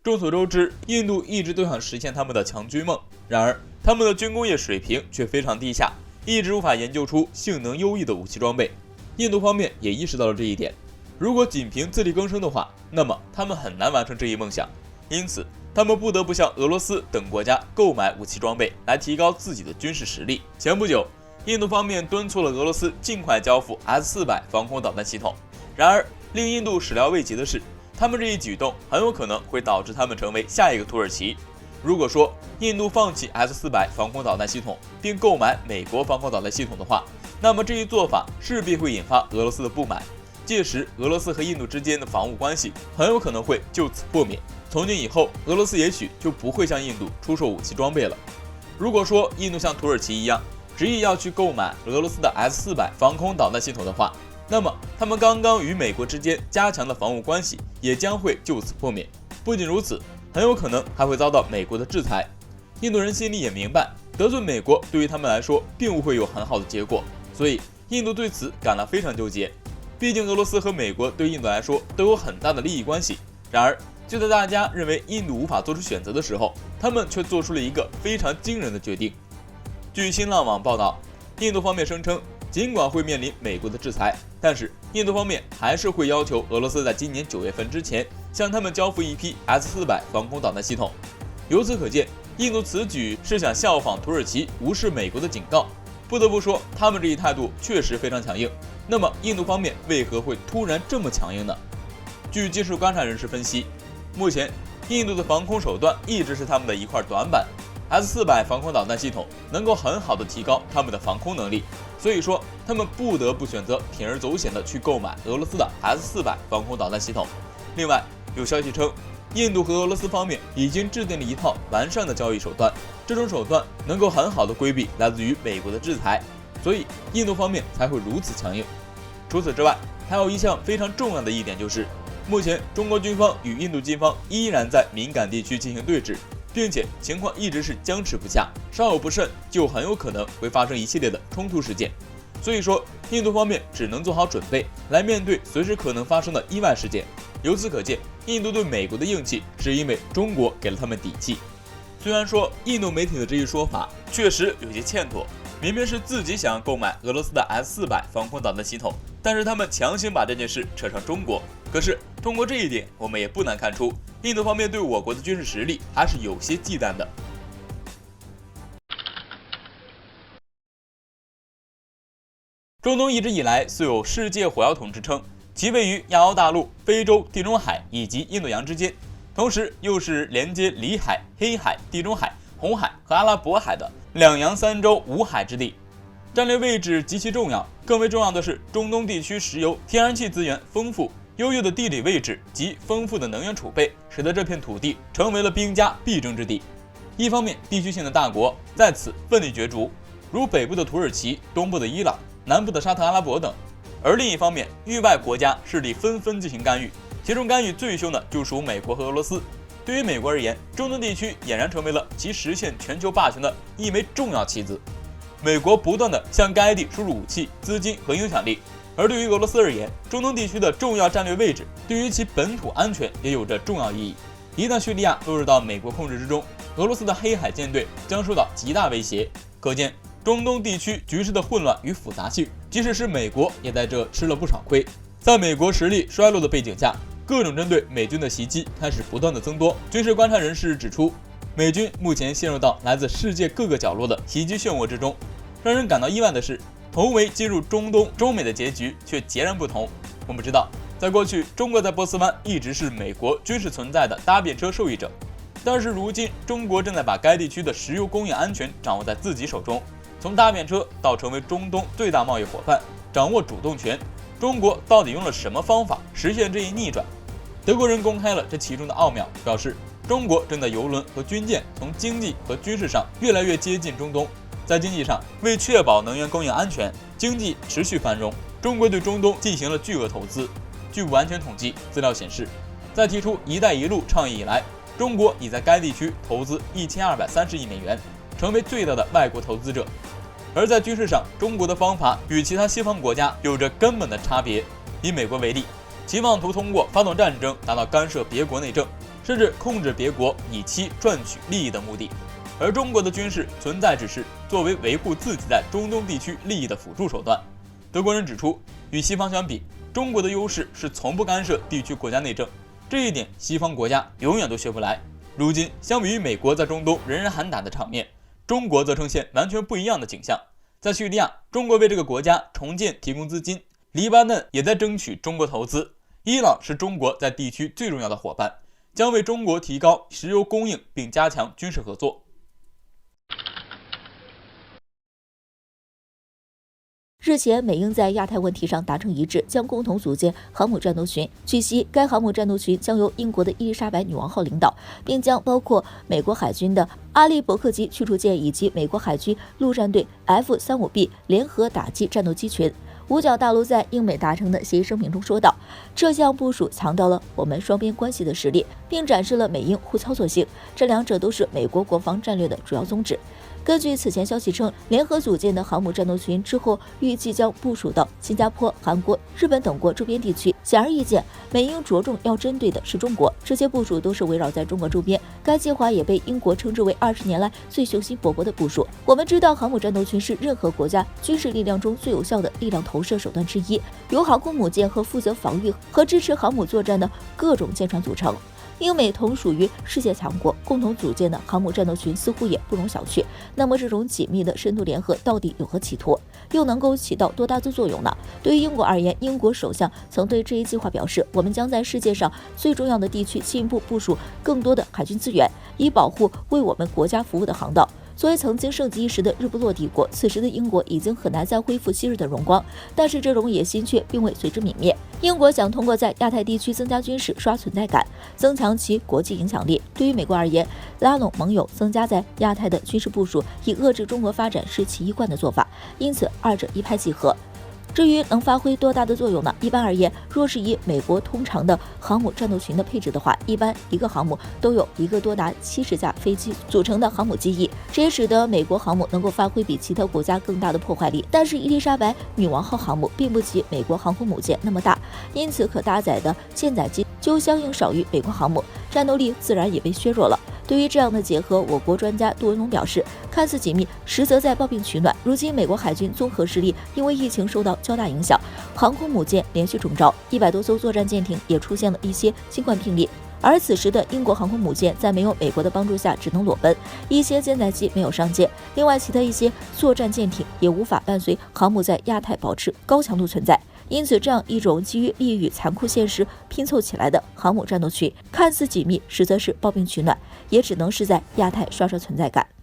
众所周知，印度一直都想实现他们的强军梦，然而他们的军工业水平却非常低下，一直无法研究出性能优异的武器装备。印度方面也意识到了这一点，如果仅凭自力更生的话，那么他们很难完成这一梦想，因此他们不得不向俄罗斯等国家购买武器装备来提高自己的军事实力。前不久，印度方面敦促了俄罗斯尽快交付 S-400 防空导弹系统，然而令印度始料未及的是，他们这一举动很有可能会导致他们成为下一个土耳其。如果说印度放弃 S-400 防空导弹系统，并购买美国防空导弹系统的话，那么这一做法势必会引发俄罗斯的不满，届时俄罗斯和印度之间的防务关系很有可能会就此破灭。从今以后，俄罗斯也许就不会向印度出售武器装备了。如果说印度像土耳其一样执意要去购买俄罗斯的 S-400 防空导弹系统的话，那么他们刚刚与美国之间加强的防务关系也将会就此破灭。不仅如此，很有可能还会遭到美国的制裁。印度人心里也明白，得罪美国对于他们来说并不会有很好的结果，所以印度对此感到非常纠结。毕竟俄罗斯和美国对印度来说都有很大的利益关系。然而就在大家认为印度无法做出选择的时候，他们却做出了一个非常惊人的决定。据新浪网报道，印度方面声称，尽管会面临美国的制裁，但是印度方面还是会要求俄罗斯在今年9月份之前向他们交付一批 S-400 防空导弹系统。由此可见，印度此举是想效仿土耳其无视美国的警告。不得不说，他们这一态度确实非常强硬。那么印度方面为何会突然这么强硬呢？据技术观察人士分析，目前印度的防空手段一直是他们的一块短板， S-400 防空导弹系统能够很好的提高他们的防空能力，所以说他们不得不选择铤而走险的去购买俄罗斯的 S-400 防空导弹系统。另外有消息称，印度和俄罗斯方面已经制定了一套完善的交易手段，这种手段能够很好的规避来自于美国的制裁，所以印度方面才会如此强硬。除此之外，还有一项非常重要的一点就是，目前中国军方与印度军方依然在敏感地区进行对峙，并且情况一直是僵持不下，稍有不慎就很有可能会发生一系列的冲突事件。所以说印度方面只能做好准备来面对随时可能发生的意外事件。由此可见，印度对美国的硬气是因为中国给了他们底气。虽然说印度媒体的这一说法确实有些欠妥，明明是自己想要购买俄罗斯的 S-400 防空导弹系统，但是他们强行把这件事扯上中国。可是通过这一点，我们也不难看出，印度方面对我国的军事实力还是有些忌惮的。中东一直以来素有世界火药桶之称，其位于亚欧大陆、非洲、地中海以及印度洋之间，同时又是连接里海、黑海、地中海、红海和阿拉伯海的两洋三洲五海之地，战略位置极其重要。更为重要的是，中东地区石油、天然气资源丰富，优越的地理位置及丰富的能源储备，使得这片土地成为了兵家必争之地。一方面，地区性的大国在此奋力角逐，如北部的土耳其、东部的伊朗、南部的沙特阿拉伯等；而另一方面，域外国家势力纷纷进行干预，其中干预最凶的就属美国和俄罗斯。对于美国而言，中东地区俨然成为了其实现全球霸权的一枚重要棋子。美国不断地向该地输入武器、资金和影响力，而对于俄罗斯而言，中东地区的重要战略位置对于其本土安全也有着重要意义。一旦叙利亚落入到美国控制之中，俄罗斯的黑海舰队将受到极大威胁。可见中东地区局势的混乱与复杂性，即使是美国也在这吃了不少亏。在美国实力衰落的背景下，各种针对美军的袭击开始不断的增多。军事观察人士指出，美军目前陷入到来自世界各个角落的袭击漩涡之中。让人感到意外的是，同为进入中东、中美的结局却截然不同。我们知道，在过去，中国在波斯湾一直是美国军事存在的搭便车受益者，但是如今中国正在把该地区的石油供应安全掌握在自己手中，从搭便车到成为中东最大贸易伙伴，掌握主动权。中国到底用了什么方法实现这一逆转？德国人公开了这其中的奥妙，表示中国正在油轮和军舰从经济和军事上越来越接近中东。在经济上，为确保能源供应安全、经济持续繁荣，中国对中东进行了巨额投资。据完全统计资料显示，在提出“一带一路”倡议以来，中国已在该地区投资1230亿美元，成为最大的外国投资者。而在军事上，中国的方法与其他西方国家有着根本的差别。以美国为例，其妄图通过发动战争达到干涉别国内政，甚至控制别国以期赚取利益的目的。而中国的军事存在只是作为维护自己在中东地区利益的辅助手段。德国人指出，与西方相比，中国的优势是从不干涉地区国家内政，这一点西方国家永远都学不来。如今，相比于美国在中东人人喊打的场面，中国则呈现完全不一样的景象。在叙利亚，中国为这个国家重建提供资金；黎巴嫩也在争取中国投资；伊朗是中国在地区最重要的伙伴，将为中国提高石油供应并加强军事合作。日前，美英在亚太问题上达成一致，将共同组建航母战斗群。据悉，该航母战斗群将由英国的伊丽莎白女王号领导，并将包括美国海军的阿利伯克级驱逐舰以及美国海军陆战队 F-35B 联合打击战斗机群。五角大楼在英美达成的协议声明中说道，这项部署强调了我们双边关系的实力，并展示了美英互操作性，这两者都是美国国防战略的主要宗旨。根据此前消息称，联合组建的航母战斗群之后预计将部署到新加坡、韩国、日本等国周边地区。显而易见，美英着重要针对的是中国，这些部署都是围绕在中国周边。该计划也被英国称之为20年来最雄心勃勃的部署。我们知道，航母战斗群是任何国家军事力量中最有效的力量投射手段之一，由航空母舰和负责防御和支持航母作战的各种舰船组成。英美同属于世界强国，共同组建的航母战斗群似乎也不容小觑。那么，这种紧密的深度联合到底有何企图，又能够起到多大的作用呢？对于英国而言，英国首相曾对这一计划表示：“我们将在世界上最重要的地区进一步部署更多的海军资源，以保护为我们国家服务的航道。”作为曾经盛极一时的日不落帝国，此时的英国已经很难再恢复昔日的荣光，但是这种野心却并未随之泯灭。英国想通过在亚太地区增加军事，刷存在感，增强其国际影响力。对于美国而言，拉拢盟友，增加在亚太的军事部署，以遏制中国发展是其一贯的做法，因此二者一拍即合。至于能发挥多大的作用呢？一般而言，若是以美国通常的航母战斗群的配置的话，一般一个航母都有一个多达70架飞机组成的航母机翼，这也使得美国航母能够发挥比其他国家更大的破坏力。但是伊丽莎白女王号航母并不及美国航空母舰那么大，因此可搭载的舰载机就相应少于美国航母，战斗力自然也被削弱了。对于这样的结合，我国专家杜文龙表示，看似紧密，实则在抱病取暖。如今美国海军综合实力因为疫情受到较大影响，航空母舰连续中招，100多艘作战舰艇也出现了一些新冠病例。而此时的英国航空母舰在没有美国的帮助下只能裸奔，一些舰载机没有上舰，另外其他一些作战舰艇也无法伴随航母在亚太保持高强度存在。因此，这样一种基于利益与残酷现实拼凑起来的航母战斗群，看似紧密，实则是抱病取暖，也只能是在亚太刷刷存在感。